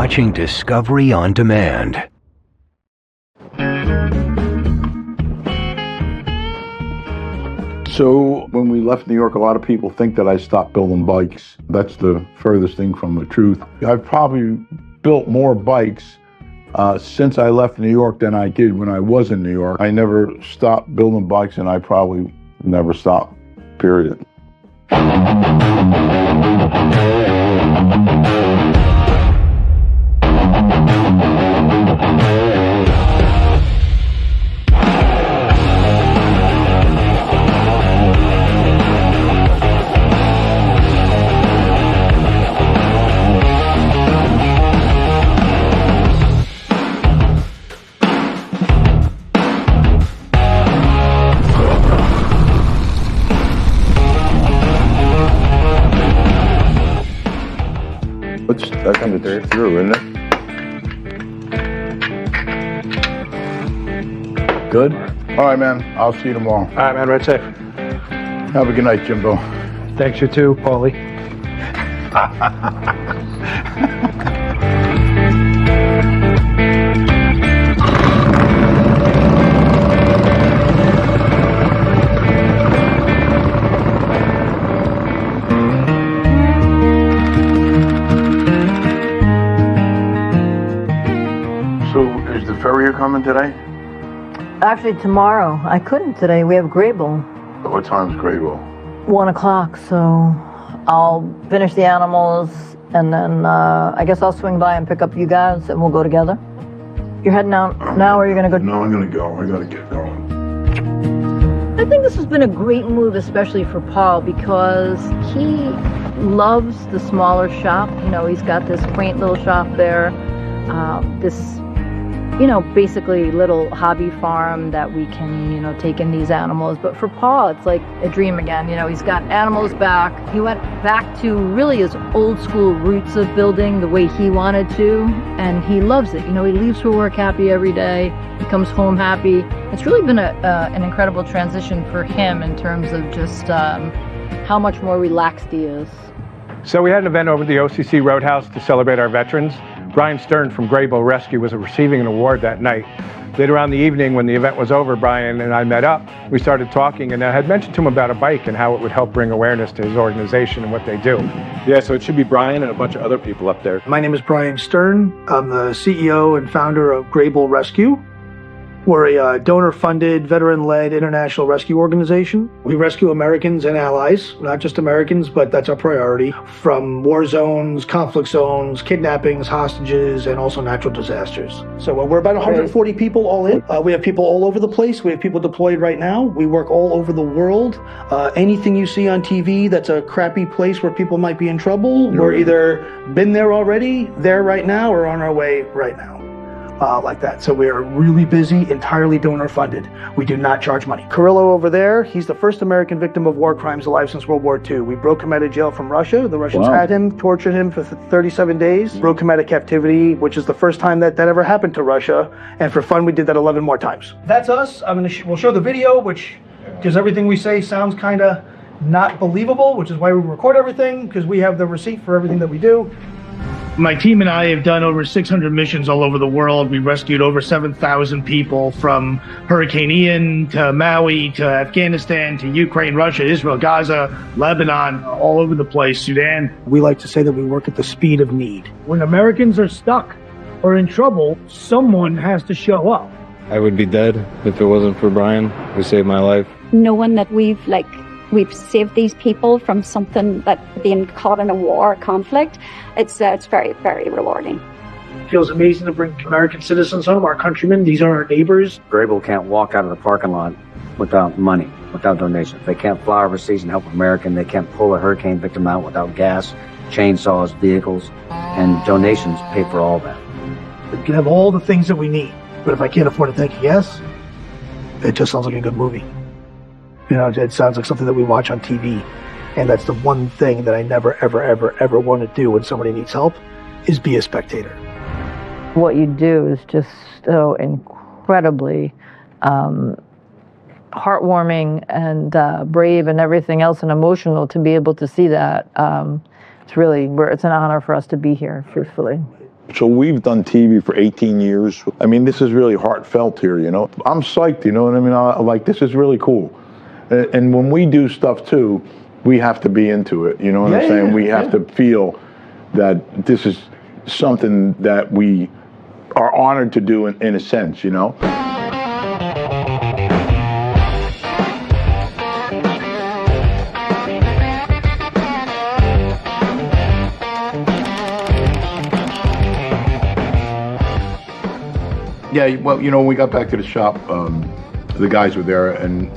watching Discovery on Demand. So when we left New York, a lot of people think that I stopped building bikes. That's the furthest thing from the truth. I've probably built more bikes since I left New York than I did when I was in New York. I never stopped building bikes, and I probably never stopped, period. That comes through, isn't it? Good? All right, man. I'll see you tomorrow. All right, man. Ride safe. Have a good night, Jimbo. Thanks, you too, Paulie. Ferrier coming today? Actually, tomorrow. I couldn't today. We have Grable. What time's Grable? 1 o'clock, so I'll finish the animals, and then I guess I'll swing by and pick up you guys, and we'll go together. You're heading out now, or you're going to go? No, I'm going to go. I got to get going. I think this has been a great move, especially for Paul, because he loves the smaller shop. You know, he's got this quaint little shop there, this basically little hobby farm that we can, take in these animals. But for Paul, it's like a dream again. He's got animals back. He went back to really his old school roots of building the way he wanted to, and he loves it. He leaves for work happy every day. He comes home happy. It's really been an incredible transition for him in terms of just how much more relaxed he is. So we had an event over at the OCC Roadhouse to celebrate our veterans. Brian Stern from Grable Rescue was receiving an award that night. Later on in the evening, when the event was over, Brian and I met up. We started talking, and I had mentioned to him about a bike and how it would help bring awareness to his organization and what they do. Yeah, so it should be Brian and a bunch of other people up there. My name is Brian Stern. I'm the CEO and founder of Grable Rescue. We're a donor-funded, veteran-led international rescue organization. We rescue Americans and allies, not just Americans, but that's our priority, from war zones, conflict zones, kidnappings, hostages, and also natural disasters. So we're about 140 people all in. We have people all over the place. We have people deployed right now. We work all over the world. Anything you see on TV that's a crappy place where people might be in trouble, we're either been there already, there right now, or on our way right now. Like that. So we are really busy, entirely donor funded. We do not charge money. Carrillo over there, he's the first American victim of war crimes alive since World War II. We broke him out of jail from Russia. The Russians had him, tortured him for 37 days, broke him out of captivity, which is the first time that ever happened to Russia. And for fun, we did that 11 more times. That's us. We'll show the video, which, because everything we say sounds kind of not believable, which is why we record everything, because we have the receipt for everything that we do. My team and I have done over 600 missions all over the world. We rescued over 7,000 people from Hurricane Ian to Maui to Afghanistan to Ukraine, Russia, Israel, Gaza, Lebanon, all over the place, Sudan. We like to say that we work at the speed of need. When Americans are stuck or in trouble, someone has to show up. I would be dead if it wasn't for Brian, who saved my life. Knowing that we've saved these people from something that being caught in a war, conflict, it's very, very rewarding. It feels amazing to bring American citizens home, our countrymen. These are our neighbors. Grable can't walk out of the parking lot without money, without donations. They can't fly overseas and help American. They can't pull a hurricane victim out without gas, chainsaws, vehicles, and donations pay for all that. We can have all the things that we need, but if I can't afford to think yes, it just sounds like a good movie. It sounds like something that we watch on TV. And that's the one thing that I never, ever, ever, ever want to do when somebody needs help, is be a spectator. What you do is just so incredibly heartwarming and brave and everything else and emotional to be able to see that. It's an honor for us to be here, truthfully. So we've done TV for 18 years. I mean, this is really heartfelt here, you know. I'm psyched, you know what I mean? Like, this is really cool. And when we do stuff too, we have to be into it, you know what I'm saying? We have to feel that this is something that we are honored to do in a sense, you know? Yeah, well, you know, when we got back to the shop, the guys were there, and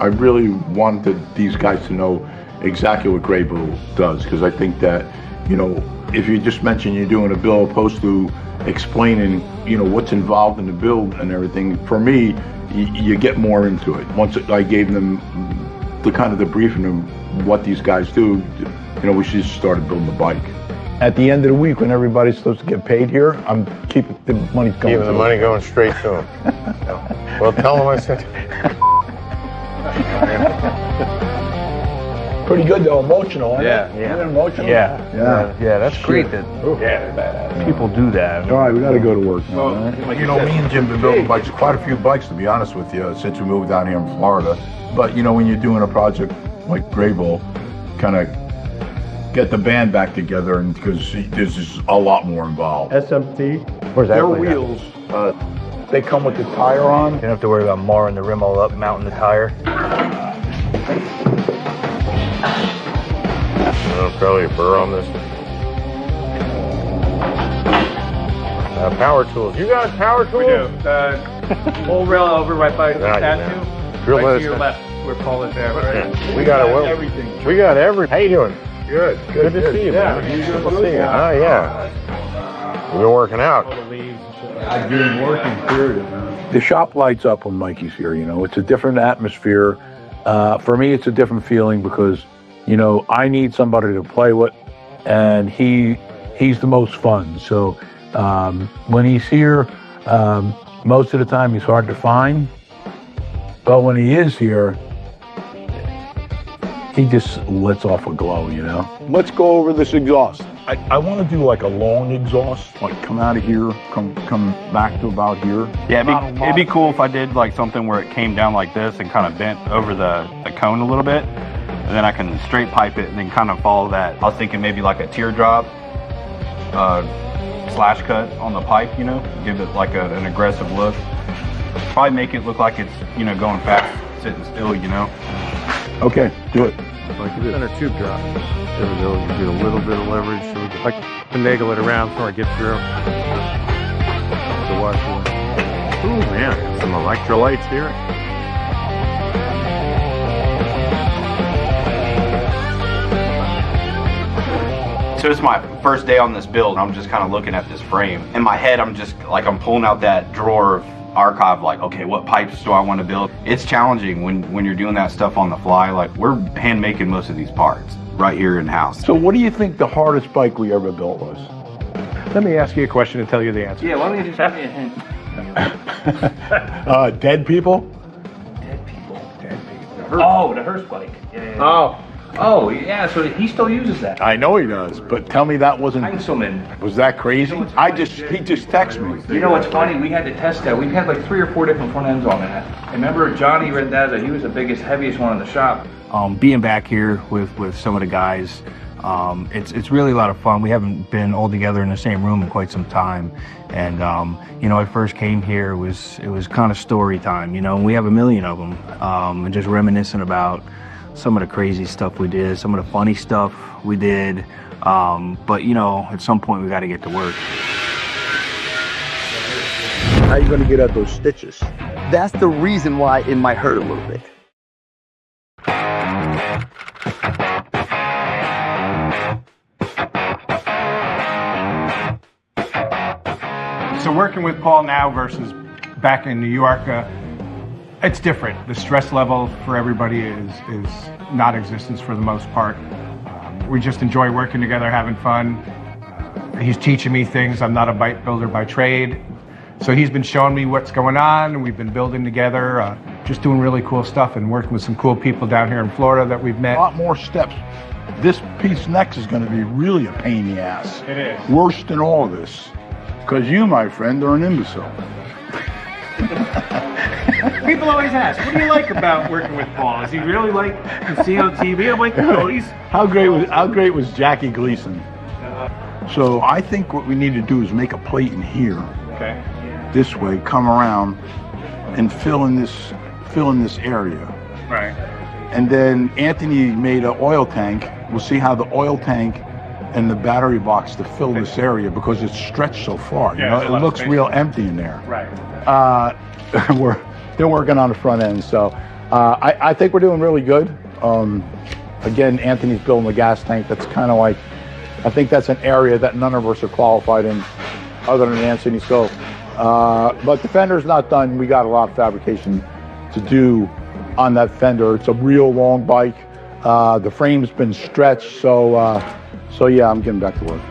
I really wanted these guys to know exactly what Graybill does, because I think that, you know, if you just mention you're doing a build opposed to explaining, you know, what's involved in the build and everything, for me, you get more into it. Once I gave them the kind of the briefing of what these guys do, you know, we just started building the bike. At the end of the week, when everybody's supposed to get paid here, I'm keeping the money going. Keeping the money going straight to them. Well, tell them I said. Pretty good though, emotional. Yeah, yeah. Emotional. Yeah, that's great that people do that. All right, we got to go to work now. Well, right? You know, me and Jim have been building bikes, quite a few bikes to be honest with you, since we moved down here in Florida. But you know, when you're doing a project like Graybill, kind of get the band back together, and because there's just a lot more involved. SMT? Where's that? Their wheels, they come with the tire on. You don't have to worry about marring the rim all up, mounting the tire. Probably a burr on this. Power tools. You got power tools? We do. The whole rail over right by the statue. Drill Right this. to your left. We're pulling there. Right? We got everything. We got everything. How you doing? Good. Good to see you, man. Good to see you. Oh, yeah. We've been working out. I've been working, period, man. The shop lights up when Mikey's here, you know. It's a different atmosphere. For me, it's a different feeling because, you know, I need somebody to play with, and he's the most fun. So when he's here, most of the time he's hard to find. But when he is here, he just lets off a glow, you know? Let's go over this exhaust. I want to do like a long exhaust, like come out of here, come back to about here. Yeah, it'd be cool if I did like something where it came down like this and kind of bent over the cone a little bit. And then I can straight pipe it and then kind of follow that. I was thinking maybe like a teardrop slash cut on the pipe, you know, give it like an aggressive look. Probably make it look like it's, you know, going fast, sitting still, you know. Okay, do it. Like you did. Center tube drop. There we go. You get a little bit of leverage so we can like finagle it around before I get through. The washer. Ooh, man, some electrolytes here. So it's my first day on this build, and I'm just kind of looking at this frame. In my head, I'm just like, I'm pulling out that drawer of archive, like, okay, what pipes do I want to build? It's challenging when you're doing that stuff on the fly. Like, we're hand making most of these parts right here in house. So what do you think the hardest bike we ever built was? Let me ask you a question and tell you the answer. Yeah, why don't you just have me a hint? Dead people? Dead people. Oh, the Hearst bike. Yeah. Oh, yeah, so he still uses that. I know he does, but tell me that wasn't... Heinzelman. Was that crazy? He just texted me. You know what's funny? We had to test that. We've had like 3 or 4 different front ends on that. And remember Johnny Rendezza, he was the biggest, heaviest one in the shop. Being back here with some of the guys, it's really a lot of fun. We haven't been all together in the same room in quite some time. And, you know, I first came here, it was kind of story time, you know, and we have a million of them. And just reminiscing about some of the crazy stuff we did, some of the funny stuff we did. But, you know, at some point we got to get to work. How are you going to get at those stitches? That's the reason why it might hurt a little bit. So working with Paul now versus back in New York, it's different. The stress level for everybody is non-existent for the most part. We just enjoy working together, having fun. He's teaching me things. I'm not a bike builder by trade. So he's been showing me what's going on, and we've been building together, just doing really cool stuff and working with some cool people down here in Florida that we've met. A lot more steps. This piece next is going to be really a pain in the ass. It is. Worse than all of this. Because you, my friend, are an imbecile. People always ask, what do you like about working with Paul? Is he really like you see on TV? I'm like, no, he's... How great was Jackie Gleason? So I think what we need to do is make a plate in here. Okay. This way, come around and fill in this area. Right. And then Anthony made an oil tank. We'll see how the oil tank and the battery box to fill this area because it's stretched so far. You know, it looks real empty in there. Right. They're working on the front end, so I think we're doing really good. Again, Anthony's building the gas tank. That's kind of like, I think that's an area that none of us are qualified in, other than Anthony. So, but the fender's not done. We got a lot of fabrication to do on that fender. It's a real long bike. The frame's been stretched, so yeah, I'm getting back to work.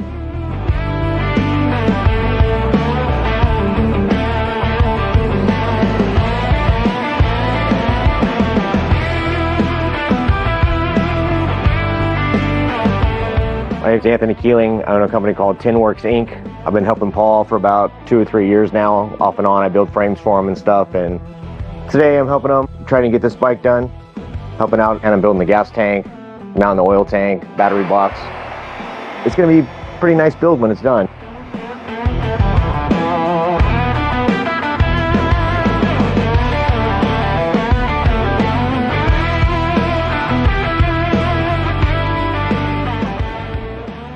My name's Anthony Keeling. I own a company called Tinworks Inc. I've been helping Paul for about 2 or 3 years now, off and on. I build frames for him and stuff, and today I'm helping him trying to get this bike done, helping out, and I'm building the gas tank, mounting the oil tank, battery box. It's going to be a pretty nice build when it's done.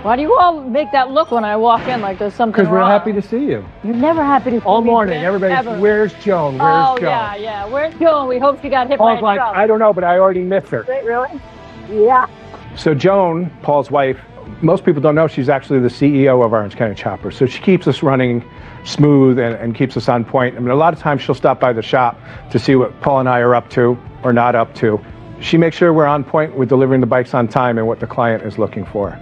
Why do you all make that look when I walk in like there's something Because we're wrong? happy to see you. You're never happy to see All me, morning, Jim, everybody's, ever. where's Joan? Where's Oh, Joan? yeah. Where's Joan? We hope she got hit Paul's by a like, truck. I don't know, but I already missed her. Wait, really? Yeah. So Joan, Paul's wife, most people don't know she's actually the CEO of Orange County Chopper. So she keeps us running smooth and keeps us on point. I mean, a lot of times she'll stop by the shop to see what Paul and I are up to or not up to. She makes sure we're on point with delivering the bikes on time and what the client is looking for.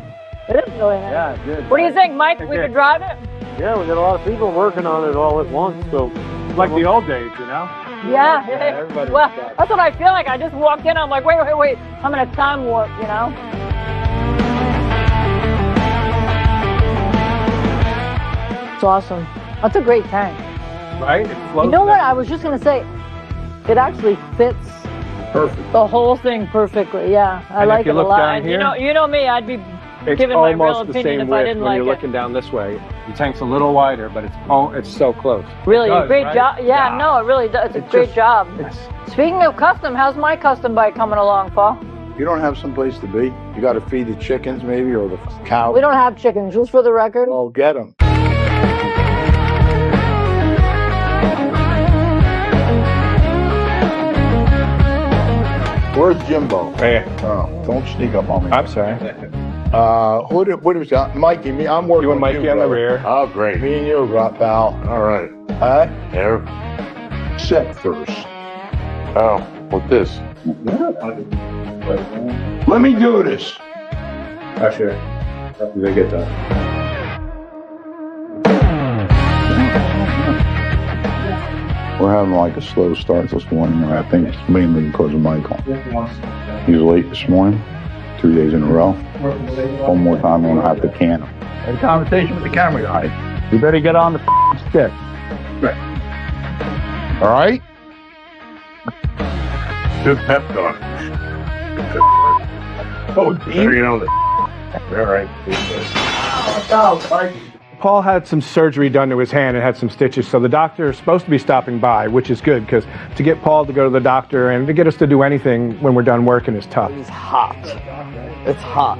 It is really nice. Yeah, it's good. What do you think, Mike? We could drive it? Yeah, we got a lot of people working on it all at once, so like the old days, you know? Yeah. everybody Well, was that's what I feel like. I just walked in. I'm like, wait. I'm in a time warp, you know? It's awesome. That's a great tank. Right? You know what? I was just going to say, it actually fits Perfect. the whole thing perfectly. Yeah, I And like if you it a look lot. down And here, you know me, I'd be It's giving my real almost the opinion same if I width didn't when like you're it. looking down this way. The tank's a little wider, but it's so close. Really, It does, great right? job. Yeah, no, it really does. It's a great job. Speaking of custom, how's my custom bike coming along, Paul? You don't have someplace to be. You got to feed the chickens, maybe, or the cow. We don't have chickens, just for the record. Well, get them. Where's Jimbo? Hey. Oh, don't sneak up on me. I'm sorry. What was that? Mikey, me, I'm working You and with Mikey on the brother. rear. Oh, great. Me and you, pal. All right. Huh? There. Set first. Oh, what's this? Let me do this. Oh, sure. After they get done. We're having like a slow start this morning, and I think it's mainly because of Michael. He was late this morning, 2 days in a row. One more time, I'm gonna have to can him. Had a conversation with the camera guy. You better get on the stick. Right. All right? Good pep talk. Oh, There you know that. All right. Paul had some surgery done to his hand and had some stitches, so the doctor is supposed to be stopping by, which is good, because to get Paul to go to the doctor and to get us to do anything when we're done working is tough. It's hot. It's hot.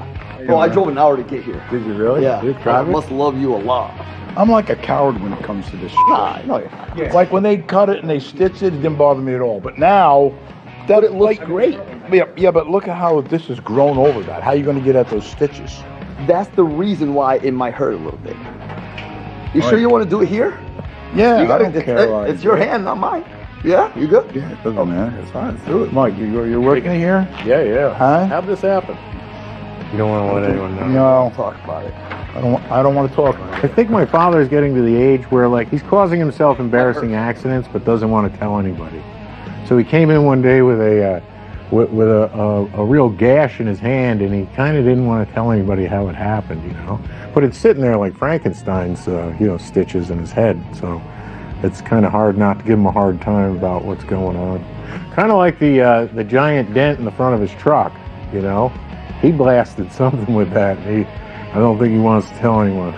Oh, I drove an hour to get here. Did you really? Yeah. Did you I drive it? must love you a lot. I'm like a coward when it comes to this shit. Nah, no, you're not. Yeah. Like when they cut it and they stitched it, it didn't bother me at all. But now, that it looks great. Yeah, but look at how this has grown over that. How are you going to get at those stitches? That's the reason why it might hurt a little bit. You sure you want to do it here? Yeah, You gotta, I don't care. it's your hand, not mine. Yeah, you good? Yeah, it doesn't matter. It's fine. Let's do it. Mike, you're working here? Yeah. Huh? How'd this happen? You don't want to let anyone know. No, Talk about it. I don't want to talk about I it. think my father is getting to the age where, like, he's causing himself embarrassing accidents, but doesn't want to tell anybody. So he came in one day with a with a real gash in his hand, and he kind of didn't want to tell anybody how it happened, you know. But it's sitting there like Frankenstein's, stitches in his head. So it's kind of hard not to give him a hard time about what's going on. Kind of like the giant dent in the front of his truck, you know. He blasted something with that. I don't think he wants to tell anyone.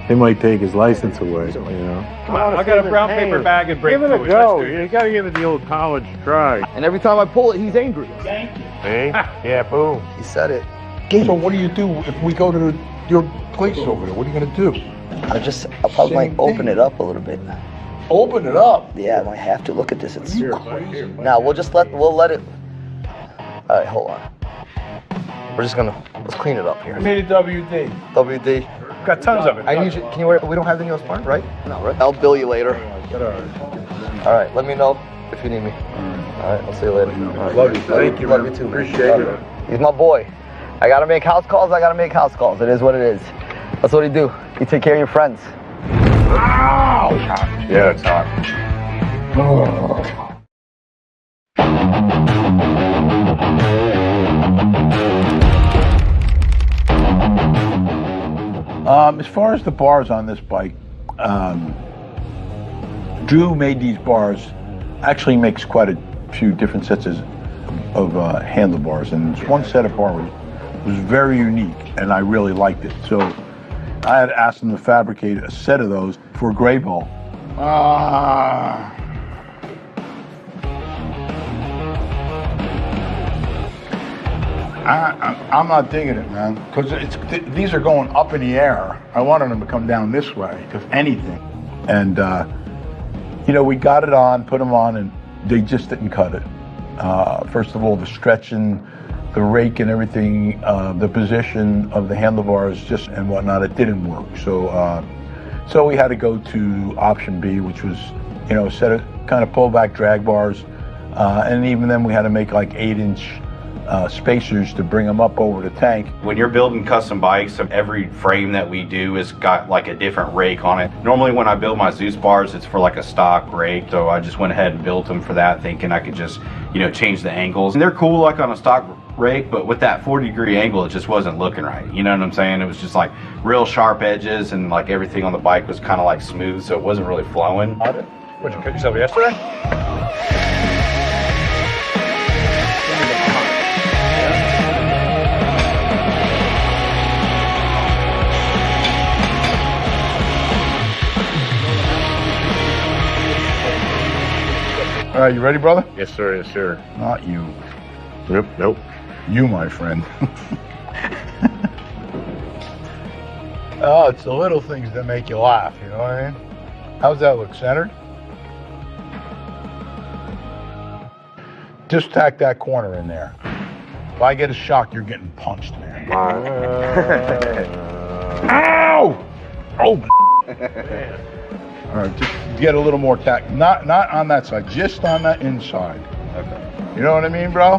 They might take his license away, you know. Come on, I got a brown paper bag and bring Give it a go. You got to give it the old college try. And every time I pull it, he's angry. Thank you. See? Yeah, boom. He said it. So what do you do if we go to your place over there? What are you going to do? I'll probably might open it up a little bit. Open it up? Yeah, I might have to. Look at this. It's crazy. Now we'll let it. All right, hold on. Let's clean it up here. I made a WD. WD. Got tons of it. I need you. Can you wear? We don't have the Neosporin, right? No, right? I'll bill you later. All right. Let me know if you need me. All right. I'll see you later. All right. Love you. Thank you. Love you too. Appreciate it. He's my boy. I gotta make house calls. It is what it is. That's what he do. You take care of your friends. Ow! Yeah, it's hot. As far as the bars on this bike, Drew made these bars, actually makes quite a few different sets of handlebars, and this one set of bars was very unique, and I really liked it. So I had asked him to fabricate a set of those for Greybull. I'm not digging it, man, because these are going up in the air. I wanted them to come down this way, if anything. And, we got it on, put them on, and they just didn't cut it. First of all, the stretching, the rake and everything, the position of the handlebars and whatnot, it didn't work. So we had to go to option B, which was, a set of kind of pullback drag bars. And even then we had to make like 8-inch spacers to bring them up over the tank. When you're building custom bikes, every frame that we do has got like a different rake on it. Normally when I build my Zeus bars, it's for like a stock rake, so I just went ahead and built them for that, thinking I could just, change the angles. And they're cool like on a stock rake, but with that 40-degree angle, it just wasn't looking right. You know what I'm saying? It was just like real sharp edges, and like everything on the bike was kind of like smooth, so it wasn't really flowing. What'd you cut yourself yesterday? All right, you ready, brother? Yes, sir. Yes, sir. Not you. Yep. Nope. You, my friend. Oh, it's the little things that make you laugh, you know what I mean? How's that look, centered? Just tack that corner in there. If I get a shock, you're getting punched, man. Ow! Oh, all right, just get a little more tack. Not on that side, just on the inside. Okay. You know what I mean, bro?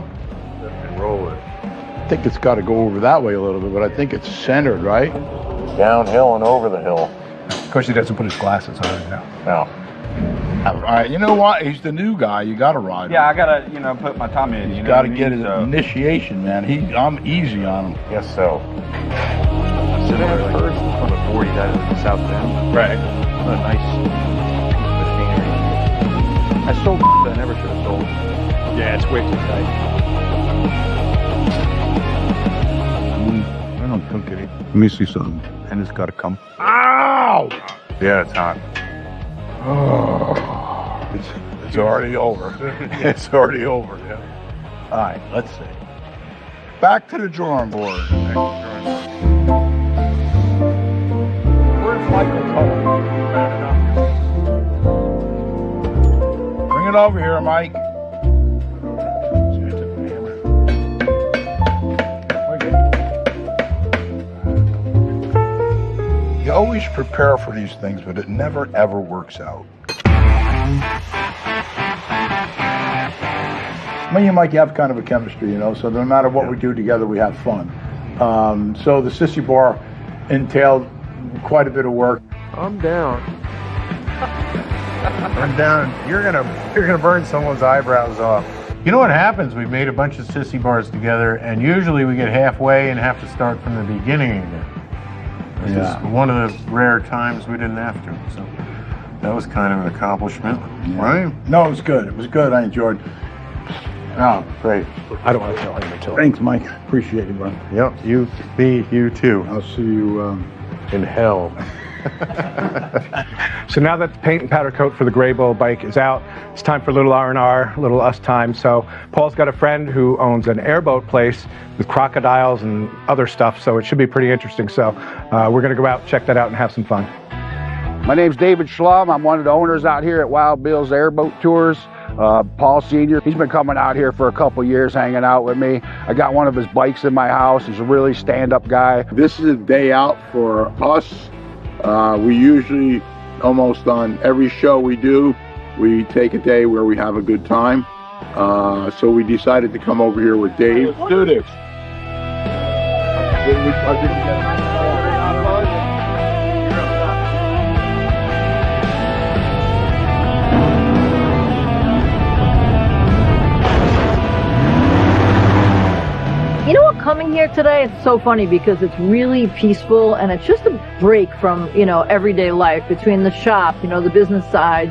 And roll it. I think it's got to go over that way a little bit, but I think it's centered, right? Downhill and over the hill. Of course, he doesn't put his glasses on right now. No. All right, you know what? He's the new guy. You got to ride him. Yeah, I got to, put my time in. You got to get his initiation, man. I'm easy on him. Guess so. Sitting there first on the 40, that is the South Bend. Right. What a nice machinery. I sold that I never should have sold. Yeah, it's way too tight. I don't cook it. Let me see something. And it's got to come. Ow! Yeah, it's hot. Oh, it's already over. It's already over. Yeah. All right, let's see. Back to the drawing board. Where's Michael? Bring it over here, Mike. You always prepare for these things, but it never ever works out. Me and Mike have kind of a chemistry, so no matter what we do together, we have fun. So the Sissy bar entailed quite a bit of work. I'm down. I'm down. You're gonna burn someone's eyebrows off. You know what happens? We've made a bunch of sissy bars together, and usually we get halfway and have to start from the beginning again. This is one of the rare times we didn't have to. So that was kind of an accomplishment, right? No, it was good. It was good. I enjoyed. Oh, great. I don't want to tell him until. Thanks, Mike. Appreciate it, bro. Yep, you too. I'll see you in hell. So now that the paint and powder coat for the Gray Bull bike is out, it's time for a little R&R, a little us time. So Paul's got a friend who owns an airboat place with crocodiles and other stuff, so it should be pretty interesting. So we're going to go out, check that out, and have some fun. My name's David Schlum. I'm one of the owners out here at Wild Bill's Airboat Tours. Paul Sr., he's been coming out here for a couple years hanging out with me. I got one of his bikes in my house. He's a really stand-up guy. This is a day out for us. We usually, almost on every show we do, we take a day where we have a good time. So we decided to come over here with Dave. Let's do this. You know what, coming here today, it's so funny because it's really peaceful and it's just a break from, everyday life between the shop, the business side,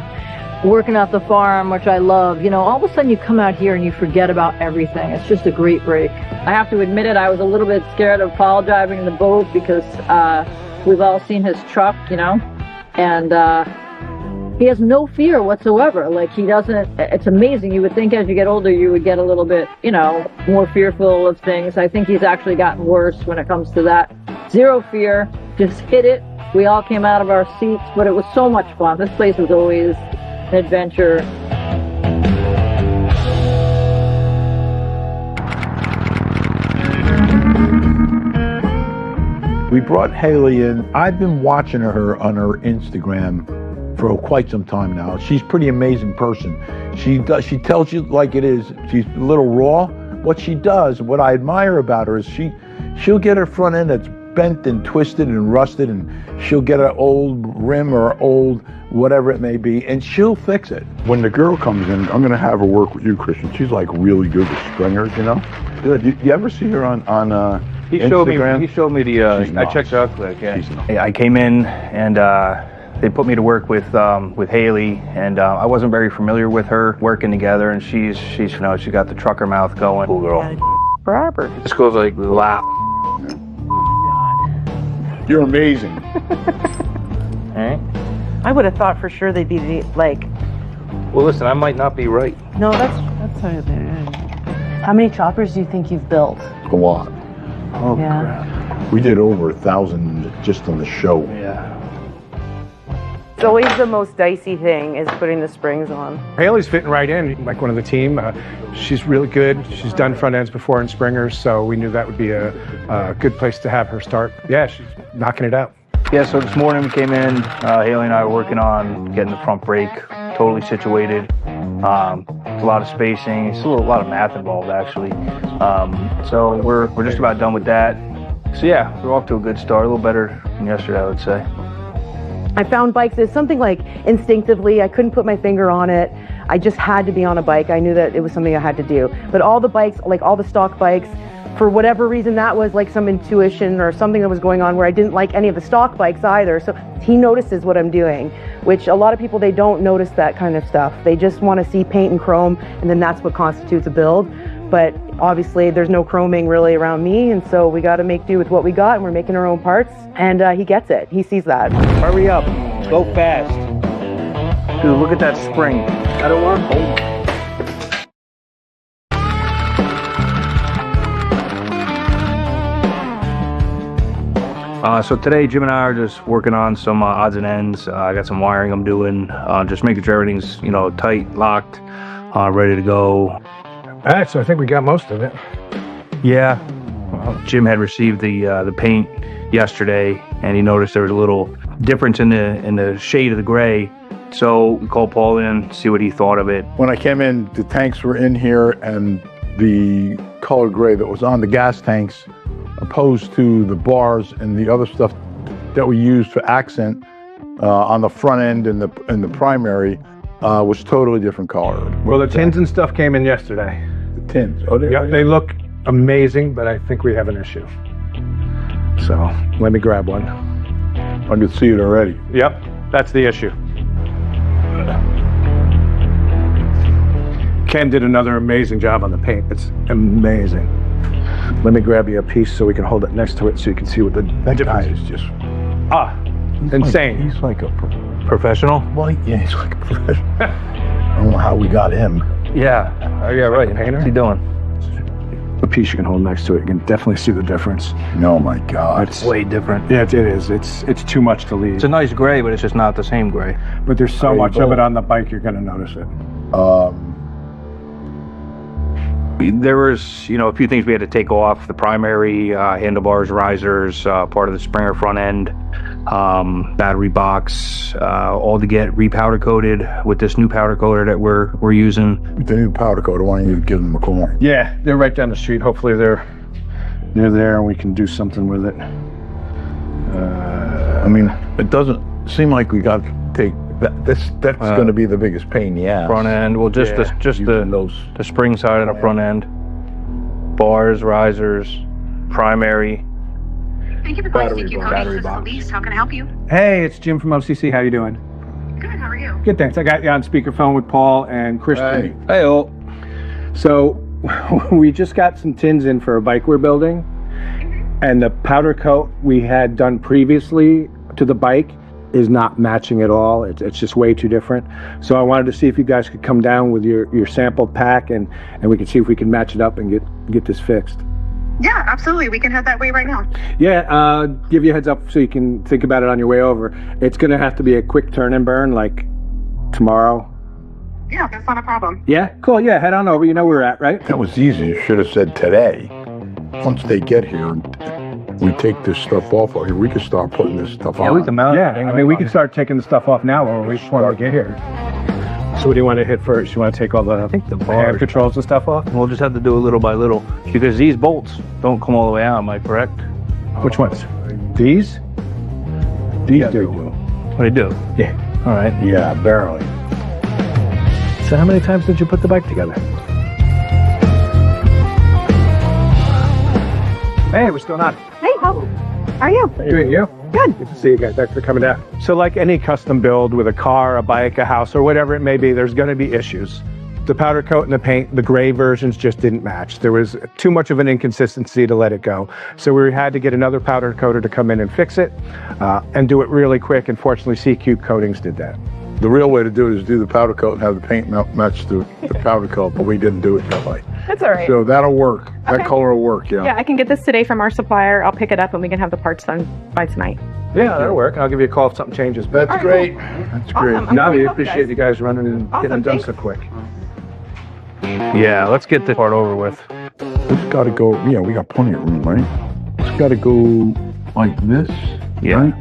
working at the farm, which I love. All of a sudden you come out here and you forget about everything. It's just a great break. I have to admit it, I was a little bit scared of Paul driving the boat because we've all seen his truck, and he has no fear whatsoever. Like, he doesn't, it's amazing. You would think as you get older, you would get a little bit, more fearful of things. I think he's actually gotten worse when it comes to that. Zero fear, just hit it. We all came out of our seats, but it was so much fun. This place is always an adventure. We brought Haley in. I've been watching her on her Instagram for quite some time now. She's a pretty amazing person. She tells you like it is. She's a little raw. What she does, what I admire about her is she'll get her front end that's bent and twisted and rusted, and she'll get an old rim or old whatever it may be, and she'll fix it. When the girl comes in, I'm gonna have her work with you, Christian. She's like really good with stringers, Good. You ever see her on He Instagram? showed me the. I checked her out quick. Yeah. I came in and they put me to work with Haley, and I wasn't very familiar with her working together. And she's she got the trucker mouth going. Cool girl. Forever. This goes like loud. You're amazing. Alright. I would have thought for sure they'd be like. Well, listen, I might not be right. No, that's how they're. How many choppers do you think you've built? A lot. Oh, yeah. crap. We did over 1,000 just on the show. Yeah. It's always the most dicey thing is putting the springs on. Haley's fitting right in, like one of the team. She's really good. She's done front ends before in springers, so we knew that would be a good place to have her start. Yeah, she's knocking it out. Yeah, so this morning we came in, Haley and I were working on getting the front brake totally situated. It's a lot of spacing. It's a lot of math involved, actually. So we're just about done with that. So yeah, we're off to a good start. A little better than yesterday, I would say. I found bikes as something like instinctively. I couldn't put my finger on it. I just had to be on a bike. I knew that it was something I had to do. But all the bikes, like all the stock bikes, for whatever reason, that was like some intuition or something that was going on where I didn't like any of the stock bikes either. So he notices what I'm doing, which a lot of people, they don't notice that kind of stuff. They just want to see paint and chrome, and then that's what constitutes a build. But obviously there's no chroming really around me, and so we got to make do with what we got, and we're making our own parts, and he gets it. He sees that. Hurry up. Go fast. Dude, look at that spring. I don't want to hold it. So today, Jim and I are just working on some odds and ends. I got some wiring I'm doing, just making sure everything's, tight, locked, ready to go. All right, so I think we got most of it. Yeah. Jim had received the paint yesterday, and he noticed there was a little difference in the shade of the gray. So we called Paul in, see what he thought of it. When I came in, the tanks were in here, and the color gray that was on the gas tanks, opposed to the bars and the other stuff that we used for accent on the front end and the primary, was totally different color. Well, the tins and stuff came in yesterday. The tins. Oh, They look amazing, but I think we have an issue. So let me grab one. I can see it already. Yep, that's the issue. Ken did another amazing job on the paint. It's amazing. Let me grab you a piece so we can hold it next to it so you can see what the difference is. Just insane. He's like a Professional? well, yeah, he's like a professional. I don't know how we got him. Yeah. Oh, yeah, right. What's he doing? A piece you can hold next to it. You can definitely see the difference. Oh my God. It's way different. Yeah, it is. It's too much to leave. It's a nice gray, but it's just not the same gray. But there's so much of it on the bike, you're going to notice it. There was, a few things we had to take off. The primary handlebars, risers, part of the Springer front end, battery box, all to get repowder coated with this new powder coater that we're using. The new powder coater, why don't you give them a call? Yeah, they're right down the street. Hopefully they're there and we can do something with it. I mean, it doesn't seem like we got to take that. That's going to be the biggest pain in the ass. Front end, well, just the spring side and the front end, bars, risers, primary. Thank you for calling CQ Coatings. This is Elise. How can I help you? Hey, it's Jim from OCC. How you doing? Good. How are you? Good, thanks. I got you on speakerphone with Paul and Christian. Hey, all. So we just got some tins in for a bike we're building, and the powder coat we had done previously to the bike is not matching at all. It's just way too different. So I wanted to see if you guys could come down with your sample pack and we could see if we can match it up and get this fixed. Yeah, absolutely. We can head that way right now. Yeah, give you a heads up so you can think about it on your way over. It's gonna have to be a quick turn and burn, like tomorrow. Yeah, that's not a problem. Yeah, cool. Yeah, head on over. You know where we're at, right? That was easy. You should have said today. Once they get here and we take this stuff off of here, we can start putting this stuff on. Yeah, we can mount it. Yeah, I mean, we can start taking the stuff off now or we just want to get here. So what do you want to hit first? You want to take all the hand controls and stuff off? We'll just have to do it little by little because these bolts don't come all the way out, am I correct? Which ones? These? These do. What do they do? Yeah. All right. Yeah, barely. So how many times did you put the bike together? Hey, we're still not. Hey, how are you? Doing you? Good to see you guys. Thanks for coming down. So like any custom build with a car, a bike, a house, or whatever it may be, there's going to be issues. The powder coat and the paint, the gray versions just didn't match. There was too much of an inconsistency to let it go. So we had to get another powder coater to come in and fix it and do it really quick. And fortunately, CQ Coatings did that. The real way to do it is do the powder coat and have the paint match the powder coat, but we didn't do it that way. That's all right. So that'll work. Okay. That color will work, yeah. Yeah, I can get this today from our supplier. I'll pick it up and we can have the parts done by tonight. Yeah, that'll work. I'll give you a call if something changes. That's All right, great. cool. That's great. Awesome. No, we really appreciate you guys running and getting them done thanks. so quick. Yeah, let's get this part over with. It's got to go, yeah, we got plenty of room, right? It's got to go like this, Yeah. right?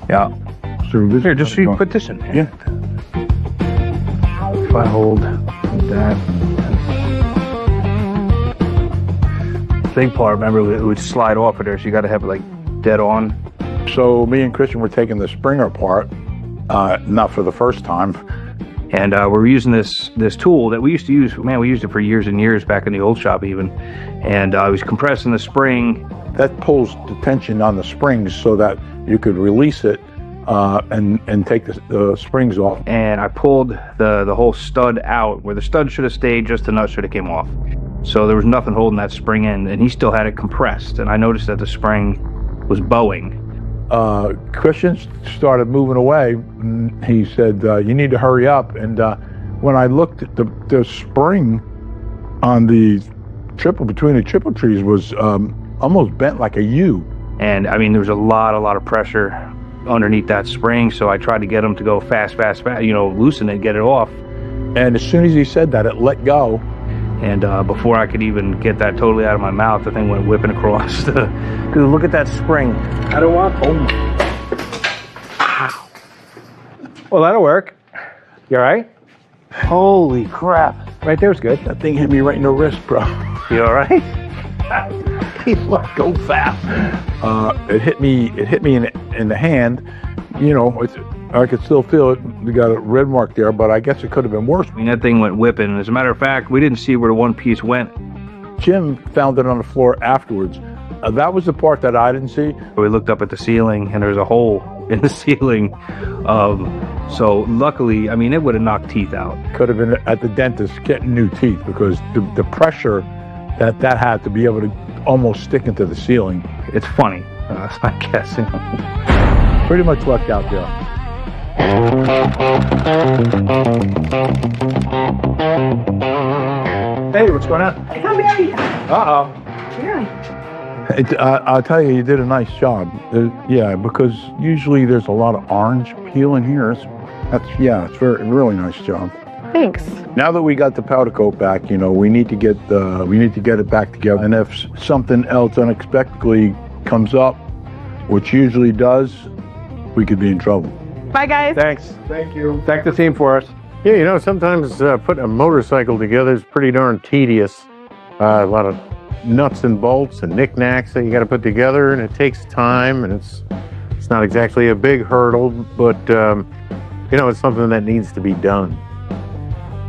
Yeah. So this Here, just so gotta you go- put this in. Yeah. If I hold that. Big part, remember, it would slide off of there, so you got to have it like dead on. So me and Christian were taking the Springer apart, not for the first time. And we're using this tool that we used to use. Man, we used it for years and years back in the old shop even. And I was compressing the spring. That pulls the tension on the springs so that you could release it and take the springs off. And I pulled the whole stud out. Where the stud should have stayed, just the nut should have came off. So there was nothing holding that spring in, and he still had it compressed. And I noticed that the spring was bowing. Christian started moving away. And he said, you need to hurry up. And when I looked at the spring on the between the triple trees was almost bent like a U. And I mean, there was a lot of pressure underneath that spring. So I tried to get him to go fast, loosen it, get it off. And as soon as he said that, it let go. And before I could even get that totally out of my mouth, the thing went whipping across. Because look at that spring. I don't want. Well, that'll work. You all right? Holy crap. Right there's good. That thing hit me right in the wrist, bro. You all right? He let go fast. It hit me in the hand. You know, I could still feel it. We got a red mark there, but I guess it could have been worse. I mean, that thing went whipping. As a matter of fact, we didn't see where the one piece went. Jim found it on the floor afterwards. That was the part that I didn't see. We looked up at the ceiling, and there's a hole in the ceiling. So luckily, I mean, it would have knocked teeth out. Could have been at the dentist getting new teeth because the pressure that had to be able to almost stick into the ceiling. It's funny, I guess. Pretty much lucked out there. Hey, what's going on? Come here. Uh-oh. I'll tell you, you did a nice job. Yeah, because usually there's a lot of orange peel in here. It's really nice job. Thanks. Now that we got the powder coat back, we need to get it back together. And if something else unexpectedly comes up, which usually does, we could be in trouble. Bye, guys. Thanks. Thank you. Thank the team for us. Yeah, sometimes putting a motorcycle together is pretty darn tedious. A lot of nuts and bolts and knickknacks that you got to put together, and it takes time, and it's not exactly a big hurdle, but it's something that needs to be done.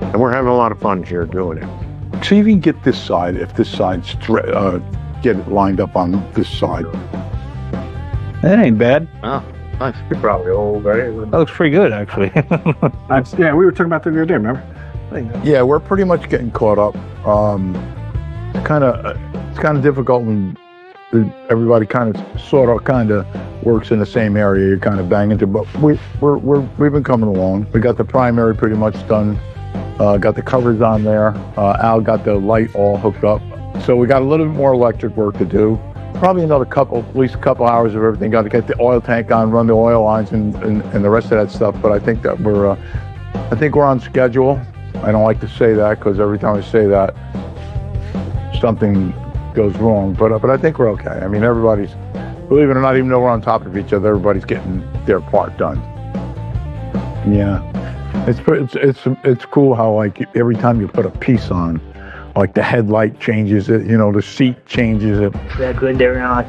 And we're having a lot of fun here doing it. So you can get this side, if this side's get it lined up on this side. That ain't bad. Oh, nice. You're probably old, right? That looks pretty good, actually. Yeah, we were talking about that the other day, remember? Yeah, we're pretty much getting caught up. It's kind of difficult when everybody kind of works in the same area. You're kind of banging into, but we've been coming along. We got the primary pretty much done. Got the covers on there. Al got the light all hooked up. So we got a little bit more electric work to do. Probably at least a couple hours of everything. Got to get the oil tank on, run the oil lines, and the rest of that stuff. But I think that we're on schedule. I don't like to say that because every time I say that, something goes wrong. But I think we're okay. I mean, everybody's, believe it or not, even though we're on top of each other, everybody's getting their part done. Yeah, it's cool how like every time you put a piece on, like the headlight changes it, the seat changes it. They're good. They're not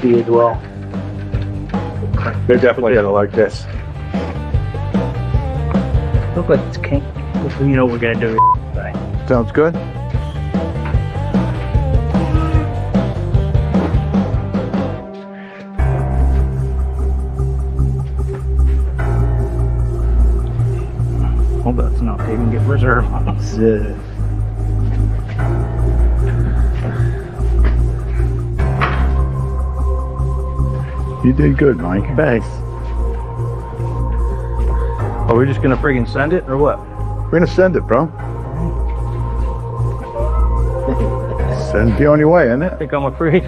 see as well. They're definitely gonna like this. Look like it's king. You know what we're gonna do. Bye. Sounds good. Hope that's not even get reserved on us. You did good, Mike. Thanks. Are we just gonna friggin' send it or what? We're gonna send it, bro. Send it the only way, isn't it? I think I'm afraid.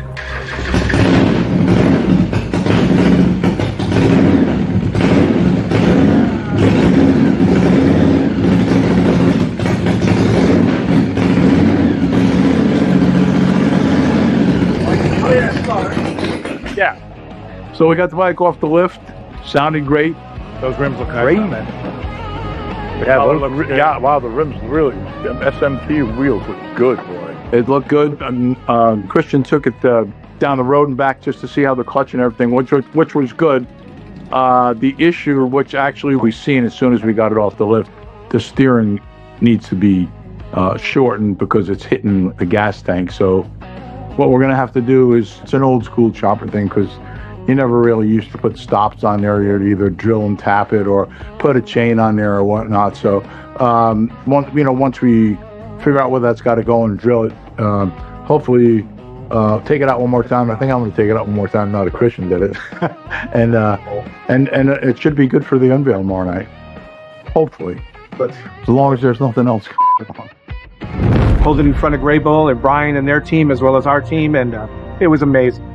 Yeah. So we got the bike off the lift. Sounded great. Those rims look nice. Great. Man. Yeah, wow, the rims really, the SMT wheels look good, boy. It looked good. Christian took it down the road and back just to see how the clutch and everything, which was good. The issue, which actually we seen as soon as we got it off the lift, the steering needs to be shortened because it's hitting the gas tank. So what we're gonna have to do is, it's an old school chopper thing because you never really used to put stops on there. You'd either drill and tap it or put a chain on there or whatnot. So once we figure out where that's got to go and drill it, hopefully take it out one more time. I think I'm going to take it out one more time now that Christian did it. and it should be good for the unveil tomorrow night. Hopefully. But as long as there's nothing else going on. Pulled it in front of Gray Bull and Brian and their team as well as our team, and it was amazing.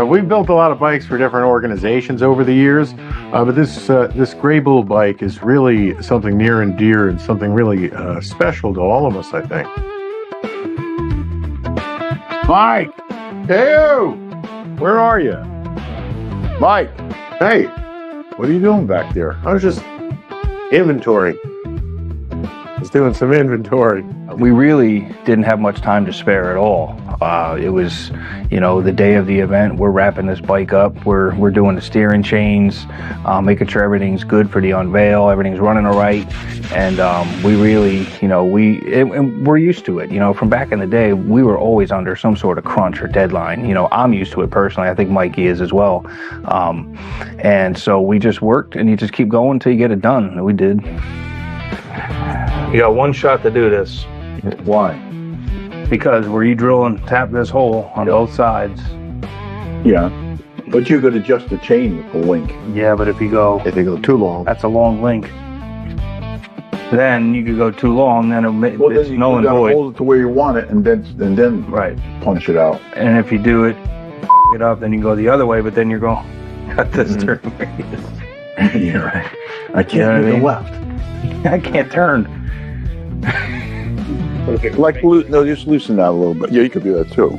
We've built a lot of bikes for different organizations over the years, but this Gray Bull bike is really something near and dear and something really special to all of us, I think. Mike! Hey, where are you? Mike! Hey! What are you doing back there? I was just inventorying. was doing some inventory. We really didn't have much time to spare at all. It was, the day of the event. We're wrapping this bike up. We're doing the steering chains, making sure everything's good for the unveil. Everything's running all right, and we really, and we're used to it. From back in the day, we were always under some sort of crunch or deadline. I'm used to it personally. I think Mikey is as well. And so we just worked, and you just keep going until you get it done. And we did. You got one shot to do this. Why? Because where you drill and tap this hole on both sides. Yeah, but you could adjust the chain with the link. Yeah, but if you go too long, that's a long link. Then you could go too long, then it's null and void. Hold it to where you want it, and then right, punch it out. And if you do it up, then you go the other way. But then you're going cut this turn radius. You're right. I can't do the left. I can't turn. No, just loosen that a little bit. Yeah, you could do that too.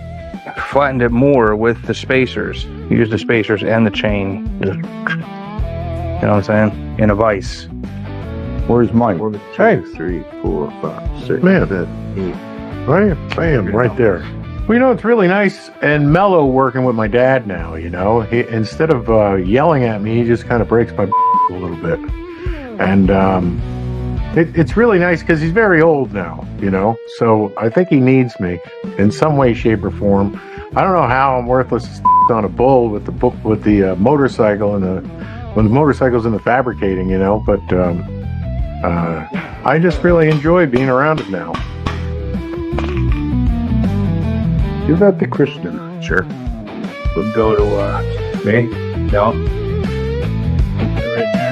Flattened it more with the spacers. Use the spacers and the chain. Just, you know what I'm saying? In a vise. Where's mine? 2, 3, 4, 5, 6, 7, 8. Right? Bam, right there. Well, it's really nice and mellow working with my dad now, instead of yelling at me, he just kind of breaks my a little bit. And it's really nice because he's very old now, so I think he needs me in some way, shape, or form. I don't know how I'm worthless on a bull with the motorcycle and when the motorcycle's in the fabricating, but I just really enjoy being around it now. Give that to Kristen. Sure. We'll go to me. No. Right there.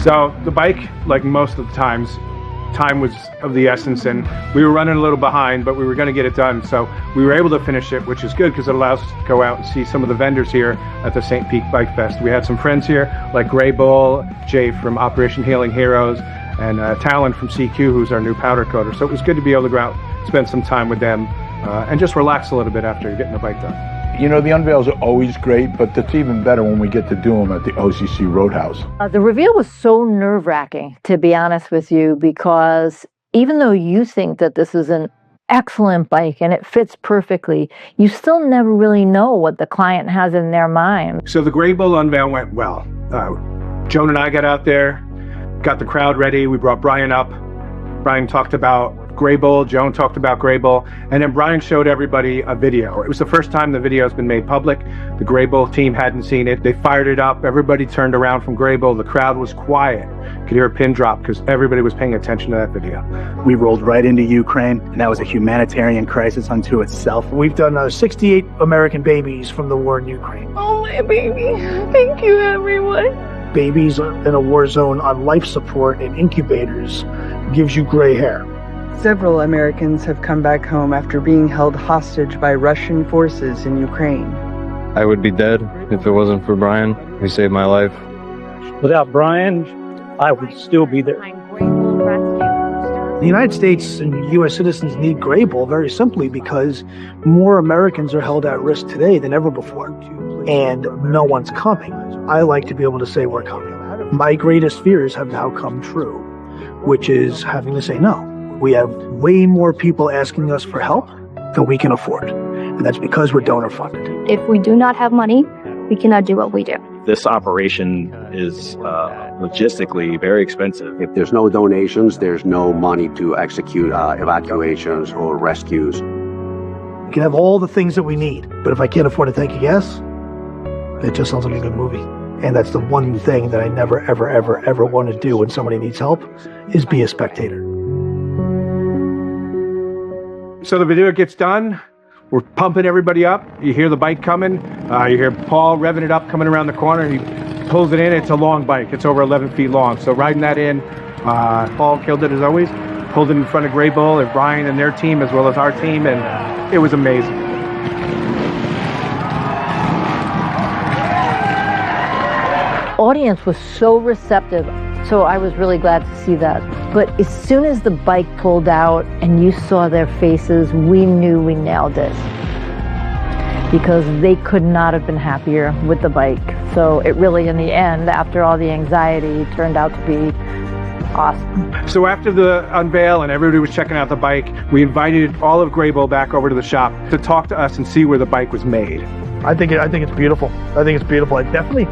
So the bike, like most of the times, time was of the essence, and we were running a little behind, but we were going to get it done. So we were able to finish it, which is good because it allows us to go out and see some of the vendors here at the St. Pete Bike Fest. We had some friends here like Gray Bull, Jay from Operation Healing Heroes, and Talon from CQ, who's our new powder coater. So it was good to be able to go out, spend some time with them, and just relax a little bit after getting the bike done. The unveils are always great, but it's even better when we get to do them at the OCC Roadhouse. The reveal was so nerve-wracking, to be honest with you, because even though you think that this is an excellent bike and it fits perfectly, you still never really know what the client has in their mind. So the Gray Bull unveil went well. Joan and I got out there, got the crowd ready. We brought Brian up. Brian talked about Gray Bull, Joan talked about Gray Bull, and then Brian showed everybody a video. It was the first time the video has been made public. The Gray Bull team hadn't seen it. They fired it up. Everybody turned around from Gray Bull. The crowd was quiet. You could hear a pin drop because everybody was paying attention to that video. We rolled right into Ukraine, and that was a humanitarian crisis unto itself. We've done 68 American babies from the war in Ukraine. Oh, my baby. Thank you, everyone. Babies in a war zone on life support in incubators gives you gray hair. Several Americans have come back home after being held hostage by Russian forces in Ukraine. I would be dead if it wasn't for Brian. He saved my life. Without Brian, I would still be there. The United States and U.S. citizens need Gray Bull very simply because more Americans are held at risk today than ever before, and no one's coming. I like to be able to say we're coming. My greatest fears have now come true, which is having to say no. We have way more people asking us for help than we can afford, and that's because we're donor funded. If we do not have money, we cannot do what we do. This operation is logistically very expensive. If there's no donations, there's no money to execute evacuations or rescues. We can have all the things that we need, but if I can't afford to take a guess, it just sounds like a good movie. And that's the one thing that I never, ever, ever, ever want to do when somebody needs help, is be a spectator. So the video gets done. We're pumping everybody up. You hear the bike coming. You hear Paul revving it up coming around the corner. He pulls it in. It's a long bike. It's over 11 feet long. So riding that in, Paul killed it as always. Pulled it in front of Gray Bull and Brian and their team as well as our team, and it was amazing. Audience was so receptive, so I was really glad to see that. But as soon as the bike pulled out and you saw their faces, we knew we nailed it, because they could not have been happier with the bike. So it really, in the end, after all the anxiety, turned out to be awesome. So after the unveil and everybody was checking out the bike, we invited all of Gray Bull back over to the shop to talk to us and see where the bike was made. I think it's beautiful. I think it's beautiful. It definitely,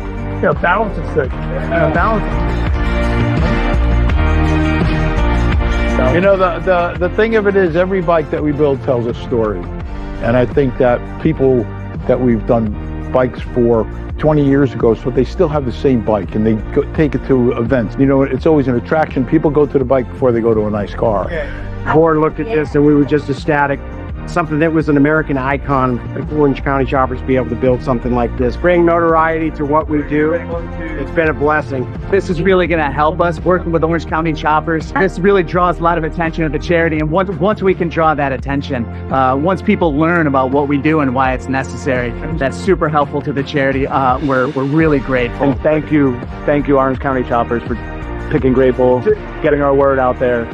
balances the The thing of it is, every bike that we build tells a story. And I think that people that we've done bikes for 20 years ago, so they still have the same bike and they take it to events. It's always an attraction. People go to the bike before they go to a nice car. Core looked at this and we were just ecstatic. Something that was an American icon, like Orange County Choppers, be able to build something like this, bring notoriety to what we do. It's been a blessing. This is really going to help us working with Orange County Choppers. This really draws a lot of attention to the charity, and once we can draw that attention, once people learn about what we do and why it's necessary, that's super helpful to the charity. We're really grateful. And thank you Orange County Choppers for picking Gray Bull, getting our word out there.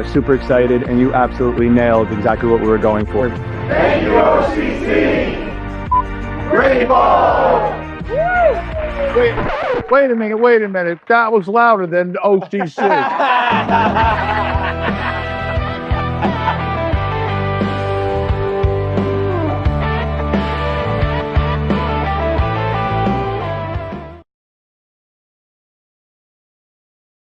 Super excited, and you absolutely nailed exactly what we were going for. Thank you, OCC! Gray Bull! Wait a minute. That was louder than OCC.